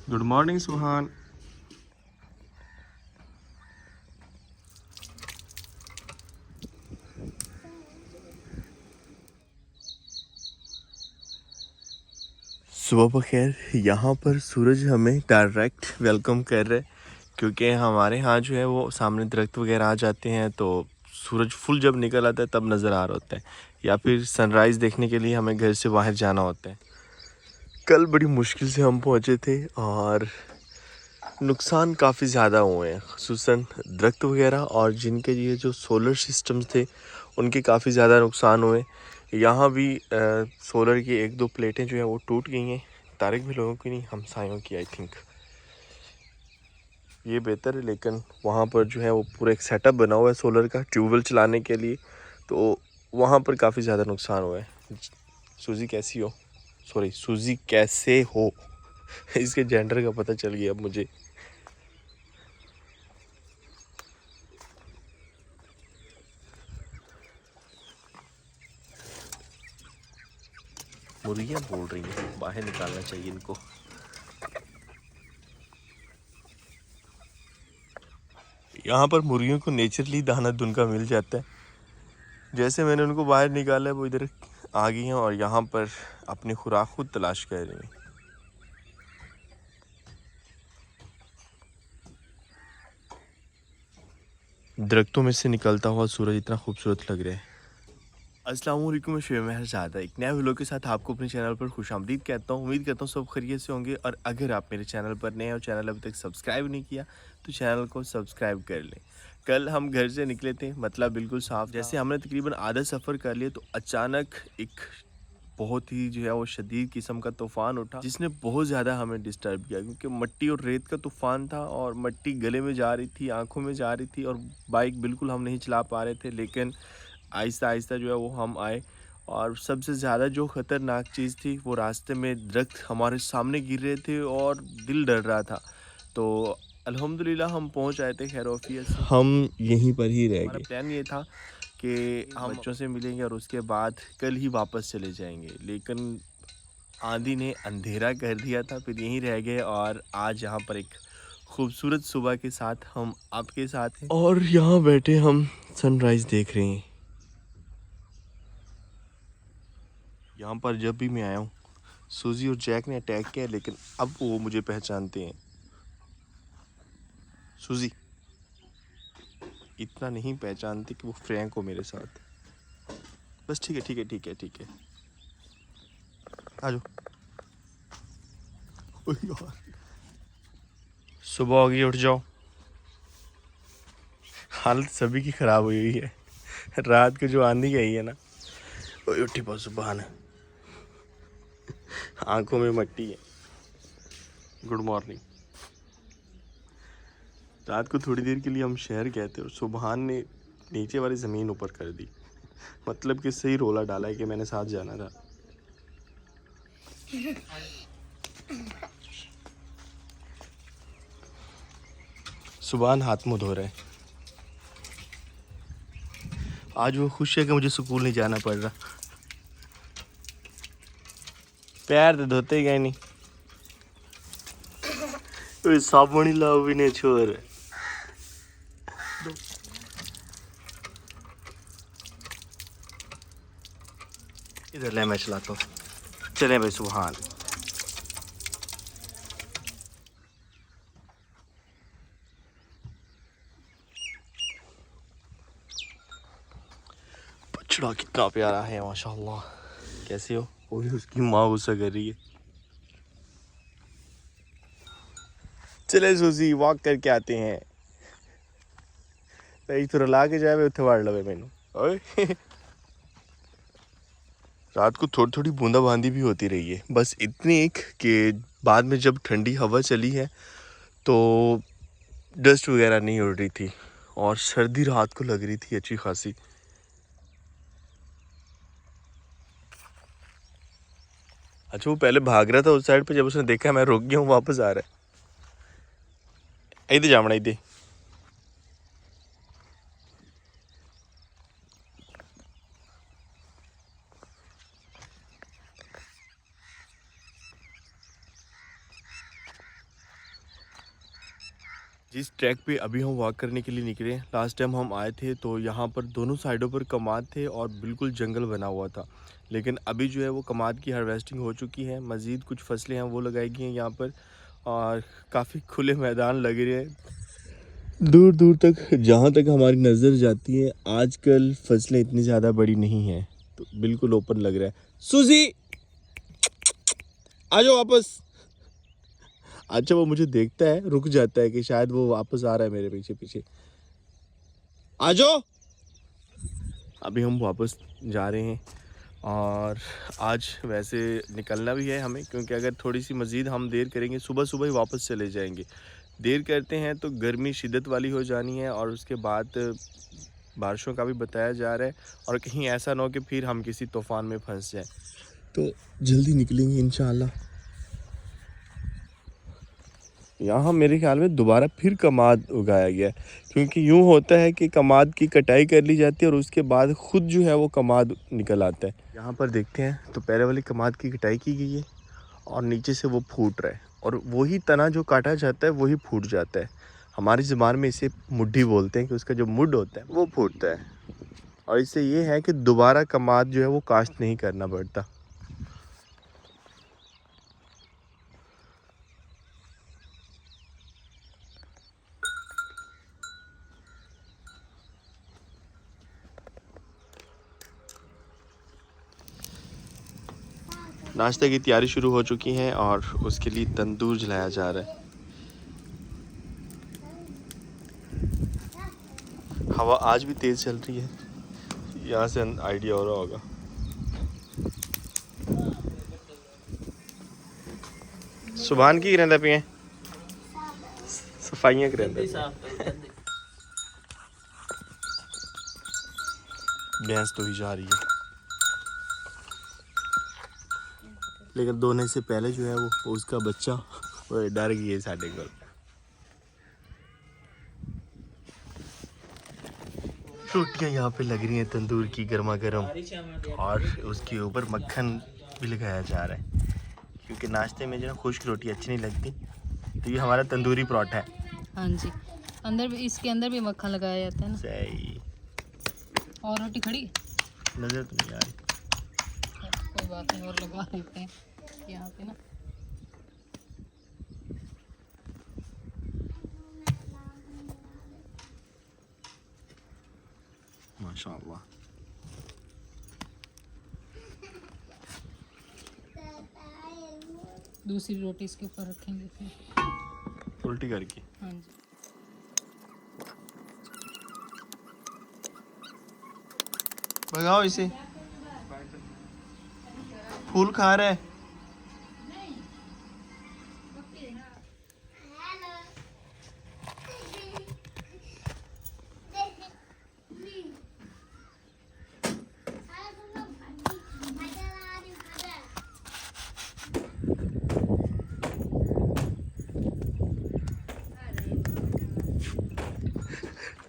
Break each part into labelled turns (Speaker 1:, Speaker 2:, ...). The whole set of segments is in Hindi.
Speaker 1: गुड मॉर्निंग सुहान। सुबह बखैर। यहाँ पर सूरज हमें डायरेक्ट वेलकम कर रहे हैं क्योंकि हमारे यहाँ जो है वो सामने दरख्त वगैरह आ जाते हैं, तो सूरज फुल जब निकल आता है तब नज़र आ रहा होता है, या फिर सनराइज़ देखने के लिए हमें घर से बाहर जाना होता है। कल बड़ी मुश्किल से हम पहुँचे थे और नुकसान काफ़ी ज़्यादा हुए हैं, ख़ुसूसन दरख्त वगैरह, और जिनके ये जो सोलर सिस्टम्स थे उनके काफ़ी ज़्यादा नुकसान हुए। यहाँ भी सोलर की एक दो प्लेटें जो हैं वो टूट गई हैं। तारिक भी लोगों की नहीं, हमसायों की आई थिंक। ये बेहतर है, लेकिन वहाँ पर जो है वो पूरा एक सेटअप बना हुआ है सोलर का ट्यूबवेल चलाने के लिए, तो वहाँ पर काफ़ी ज़्यादा नुकसान हुआ है। सूजी कैसी हो, सॉरी सूजी कैसे हो इसके जेंडर का पता चल गया अब मुझे। मुर्गियाँ बोल रही हैं, बाहर निकालना चाहिए इनको। यहाँ पर मुर्गियों को नेचुरली दाना दुनका मिल जाता है। जैसे मैंने उनको बाहर निकाला है वो इधर आ गई हैं और यहाँ पर अपनी खुराक खुद तलाश कर रही हैं। दरख्तों में से निकलता हुआ सूरज इतना खूबसूरत लग रहा है। अस्सलाम वालेकुम, मैं शुएब महरजाद एक नए व्लॉग के साथ आपको अपने चैनल पर खुशामदीद कहता हूँ। उम्मीद करता हूँ सब खैरियत से होंगे, और अगर आप मेरे चैनल पर नए और चैनल अभी तक सब्सक्राइब नहीं किया तो चैनल को सब्सक्राइब कर लें। कल हम घर से निकले थे, मतलब बिल्कुल साफ, जैसे हमने तकरीबन आधा सफ़र कर लिया तो अचानक एक बहुत ही जो है वो शदीद किस्म का तूफ़ान उठा, जिसने बहुत ज़्यादा हमें डिस्टर्ब किया, क्योंकि मिट्टी और रेत का तूफ़ान था और मिट्टी गले में जा रही थी, आंखों में जा रही थी, और बाइक बिल्कुल हम नहीं चला पा रहे थे। लेकिन आहिस्ता आहिस्ता जो है वो हम आए, और सबसे ज़्यादा जो ख़तरनाक चीज़ थी वो रास्ते में दरख्त हमारे सामने गिर रहे थे और दिल डर रहा था। तो अल्हम्दुलिल्लाह हम पहुंच आए थे खैर आफियत से। हम यहीं पर ही रह गए। प्लान ये था कि हम बच्चों से मिलेंगे और उसके बाद कल ही वापस चले जाएंगे, लेकिन आंधी ने अंधेरा कर दिया था, फिर यहीं रह गए। और आज यहाँ पर एक खूबसूरत सुबह के साथ हम आपके साथ हैं और यहाँ बैठे हम सनराइज़ देख रहे हैं। यहाँ पर जब भी मैं आया हूँ सूजी और जैक ने अटैक किया, लेकिन अब वो मुझे पहचानते हैं। सूजी इतना नहीं पहचानती कि वो फ्रैंक हो मेरे साथ। बस ठीक है ठीक है ठीक है ठीक है, आ जाओ। सुबह होगी, उठ जाओ। हालत सभी की ख़राब हुई हुई है। रात को जो आंधी गई है ना, वो उठी बहुत सुबह है, आंखों में मट्टी है। Good morning. रात को थोड़ी देर के लिए हम शहर गए थे और सुबहान ने नीचे वाली ज़मीन ऊपर कर दी, मतलब कि सही रोला डाला है कि मैंने साथ जाना था। सुबहान हाथ मुँह धो रहे हैं। आज वो खुश है कि मुझे स्कूल नहीं जाना पड़ रहा। पैर तो धोते ही गए नहीं, साबुन ही लाओ भी नहीं छोर। इधर ले, मैं चलाता हूँ। चले भाई सुबहान। बछड़ा कितना प्यारा है माशाल्लाह। कैसे हो? वो भी उसकी माँ गुस्सा कर रही है। चले सूजी वॉक करके आते हैं। तो रुला के जाए उथे वाड़ लवे मैनू। ओए रात को थोड़ी थोड़ी बूंदाबांदी भी होती रही है, बस इतनी एक कि बाद में जब ठंडी हवा चली है तो डस्ट वगैरह नहीं उड़ रही थी, और सर्दी रात को लग रही थी अच्छी खासी। अच्छा, वो पहले भाग रहा था उस साइड पे, जब उसने देखा मैं रुक गया हूँ वापस आ रहा है। इधर जामना इधर। जिस ट्रैक पे अभी हम वॉक करने के लिए निकले, लास्ट टाइम हम आए थे तो यहाँ पर दोनों साइडों पर कमाद थे और बिल्कुल जंगल बना हुआ था। लेकिन अभी जो है वो कमाद की हार्वेस्टिंग हो चुकी है, मज़ीद कुछ फसलें हैं वो लगाई गई हैं यहाँ पर और काफ़ी खुले मैदान लग रहे हैं। दूर दूर तक जहाँ तक हमारी नज़र जाती है आजकल फसलें इतनी ज़्यादा बड़ी नहीं हैं, तो बिल्कुल ओपन लग रहा है। सूजी आ जाओ वापस। अच्छा वो मुझे देखता है, रुक जाता है कि शायद वो वापस आ रहा है मेरे पीछे पीछे। आ जाओ। अभी हम वापस जा रहे हैं और आज वैसे निकलना भी है हमें, क्योंकि अगर थोड़ी सी मज़ीद हम देर करेंगे सुबह सुबह ही वापस चले जाएंगे। देर करते हैं तो गर्मी शिद्दत वाली हो जानी है और उसके बाद बारिशों का भी बताया जा रहा है और कहीं ऐसा ना हो कि फिर हम किसी तूफ़ान में फंस जाएं। तो जल्दी निकलेंगे इंशाल्लाह। यहाँ मेरे ख्याल में दोबारा फिर कमाद उगाया गया है, क्योंकि यूँ होता है कि कमाद की कटाई कर ली जाती है और उसके बाद ख़ुद जो है वो कमाद निकल आता है। यहाँ पर देखते हैं तो पहले वाली कमाद की कटाई की गई है और नीचे से वो फूट रहा है और वही तना जो काटा जाता है वही फूट जाता है। हमारी ज़ुबान में इसे मुड्ढी बोलते हैं कि उसका जो मुड होता है वो फूटता है और इससे ये है कि दोबारा कमाद जो है वो काश्त नहीं करना पड़ता। नाश्ते की तैयारी शुरू हो चुकी है और उसके लिए तंदूर जलाया जा रहा है। हवा आज भी तेज़ चल रही है, यहाँ से आइडिया हो रहा होगा। सुबहान की रहता पे सफाइयाँ करेंदा भैंस तो ही जा रही है, लेकिन दोने से पहले जो है वो उसका बच्चा वो डर गई है साढ़े को। रोटियां यहाँ पे लग रही हैं तंदूर की गर्मा गर्म और उसके ऊपर मक्खन भी लगाया जा रहा है, क्योंकि नाश्ते में जो है खुश्क रोटी अच्छी नहीं लगती। तो ये हमारा तंदूरी पराठा है।
Speaker 2: हाँ जी, अंदर भी इसके अंदर भी मक्खन लगाया जाता है ना।
Speaker 1: सही।
Speaker 2: और रोटी खड़ी
Speaker 1: नजर तो नहीं आ रही,
Speaker 2: कोई बात नहीं, और लगा लेते हैं यहाँ पे ना।
Speaker 1: माशाअल्लाह।
Speaker 2: दूसरी रोटी इसके ऊपर रखेंगे फिर
Speaker 1: उल्टी करके।
Speaker 2: हाँ जी।
Speaker 1: भगाओ इसे, फूल खा रहा है।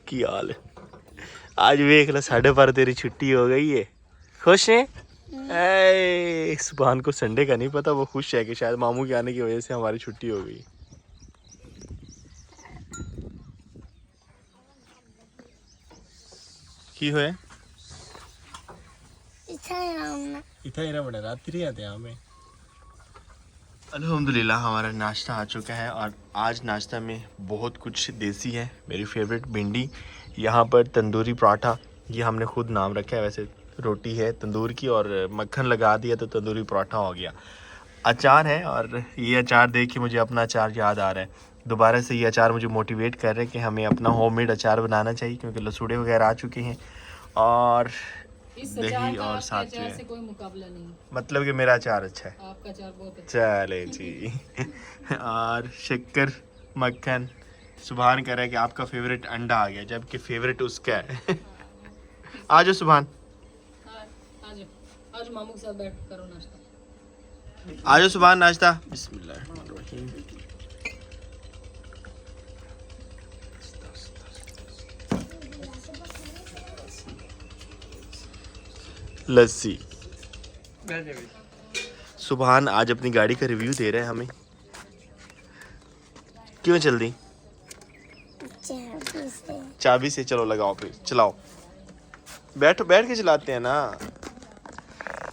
Speaker 1: की हाल है आज वेख ला 12:30 तेरी छुट्टी हो गई है। खुश है? सुबहान को संडे का नहीं पता, वो खुश है कि शायद मामू के आने की वजह से हमारी छुट्टी हो गई। की होया इतना बड़ा रात्रि आते हैं हमें। अल्हम्दुलिल्लाह हमारा नाश्ता आ चुका है और आज नाश्ता में बहुत कुछ देसी है। मेरी फेवरेट भिंडी, यहाँ पर तंदूरी पराठा, ये हमने खुद नाम रखा है, वैसे रोटी है तंदूर की और मक्खन लगा दिया तो तंदूरी पराठा हो गया। अचार है और ये अचार देख के मुझे अपना अचार याद आ रहा है। दोबारा से ये अचार मुझे मोटिवेट कर रहे हैं कि हमें अपना होममेड अचार बनाना चाहिए, क्योंकि लसूड़े वगैरह आ चुके हैं और दही और साथ में
Speaker 2: से कोई मुकाबला नहीं,
Speaker 1: मतलब कि मेरा अचार अच्छा है,
Speaker 2: आपका अचार बहुत अच्छा।
Speaker 1: चले जी। और शक्कर मक्खन। सुबहान कह रहा है कि आपका फेवरेट अंडा आ गया, जबकि फेवरेट उसका है। आ जाओ सुबहान,
Speaker 2: आज मामू के साथ बैठ करो नाश्ता।
Speaker 1: आ जाओ सुबहान नाश्ता। बिस्मिल्लाहिर्रहमानिर्रहीम। लस्सी। सुबहान आज अपनी गाड़ी का रिव्यू दे रहा है हमें। क्यों जल्दी? चाबी से चलो लगाओ फिर चलाओ। बैठ के चलाते हैं ना।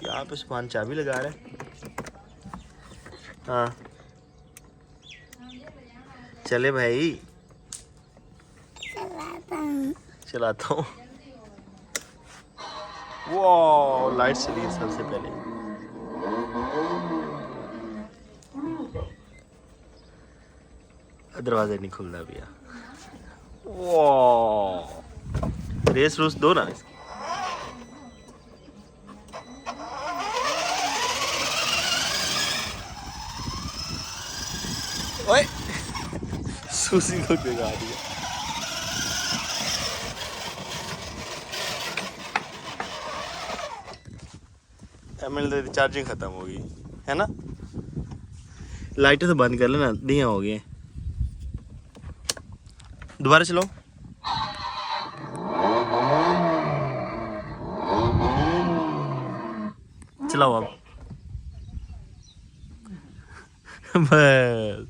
Speaker 1: यहाँ पे सुभान चाबी लगा रहे हैं। हाँ चले भाई, चलाता हूँ। वो लाइट चली है सबसे पहले। दरवाजा नहीं खुल रहा भैया। वो रेस रूस दो ना। ओए सूसी को जगा दिया। मेरी चार्जिंग खत्म हो गई है ना। लाइटें तो बंद कर लेना, दिया हो गए। दोबारा चलो। चलाओ अब। बस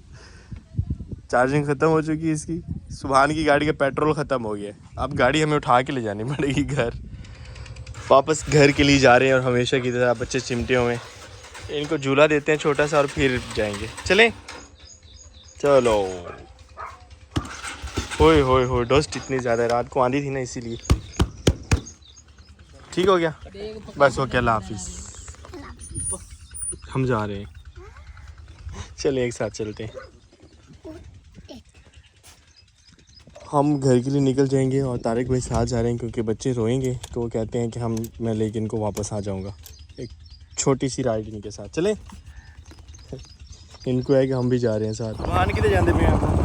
Speaker 1: चार्जिंग खत्म हो चुकी है इसकी। सुभान की गाड़ी का पेट्रोल खत्म हो गया। अब गाड़ी हमें उठा के ले जानी पड़ेगी घर। वापस घर के लिए जा रहे हैं और हमेशा की तरह बच्चे चिमटियों में इनको झूला देते हैं छोटा सा और फिर जाएंगे। चलें चलो। होए होए होए डस्ट इतनी ज़्यादा, रात को आंधी थी ना इसीलिए। ठीक हो गया बस। हो गया, अल्लाह हाफिज़। हम जा रहे हैं, चलें एक साथ चलते हैं। हम घर के लिए निकल जाएंगे और तारिक भाई साथ जा रहे हैं क्योंकि बच्चे रोएंगे तो वो कहते हैं कि मैं लेके इनको वापस आ जाऊंगा। एक छोटी सी राइड इनके साथ चलें। इनको है कि हम भी जा रहे हैं साथ। वहाँ कितने जाते पे आप?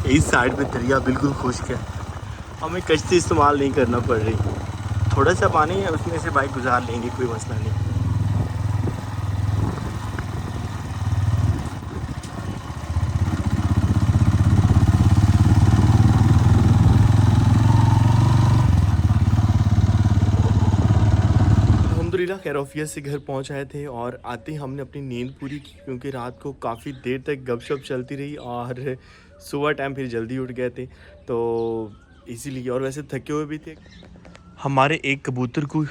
Speaker 1: इस साइड पे दरिया बिल्कुल खुश्क है, हमें कश्ती इस्तेमाल नहीं करना पड़ रही। थोड़ा सा पानी है उसमें से बाइक गुजार लेंगे, कोई मसला नहीं। अल्हम्दुलिल्लाह खैरोफियत से घर पहुंच आए थे और आते ही हमने अपनी नींद पूरी की क्योंकि रात को काफ़ी देर तक गपशप चलती रही और सुबह टाइम फिर जल्दी उठ गए थे तो इसीलिए। और वैसे थके हुए भी थे। हमारे एक कबूतर को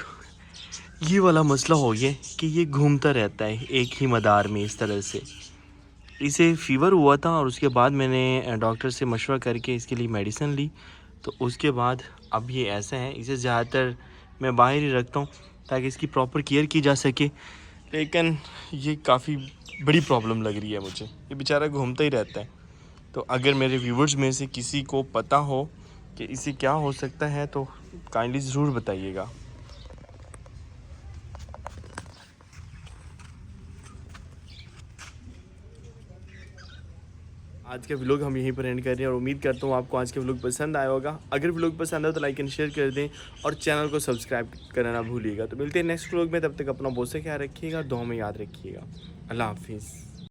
Speaker 1: ये वाला मसला हो गया कि ये घूमता रहता है एक ही मदार में इस तरह से। इसे फ़ीवर हुआ था और उसके बाद मैंने डॉक्टर से मशवरा करके इसके लिए मेडिसिन ली तो उसके बाद अब ये ऐसा है। इसे ज़्यादातर मैं बाहर ही रखता हूँ ताकि इसकी प्रॉपर केयर की जा सके, लेकिन ये काफ़ी बड़ी प्रॉब्लम लग रही है मुझे। ये बेचारा घूमता ही रहता है। तो अगर मेरे व्यूवर्स में से किसी को पता हो कि इसे क्या हो सकता है तो काइंडली ज़रूर बताइएगा। आज का व्लॉग हम यहीं पर एंड कर रहे हैं और उम्मीद करता हूँ आपको आज का व्लॉग पसंद आया होगा। अगर व्लॉग पसंद आया तो लाइक एंड शेयर कर दें और चैनल को सब्सक्राइब करना ना भूलिएगा। तो मिलते हैं नेक्स्ट व्लॉग में, तब तक अपना बहुत सा ख्याल रखिएगा, दुआ में याद रखिएगा। अल्लाह हाफिज़।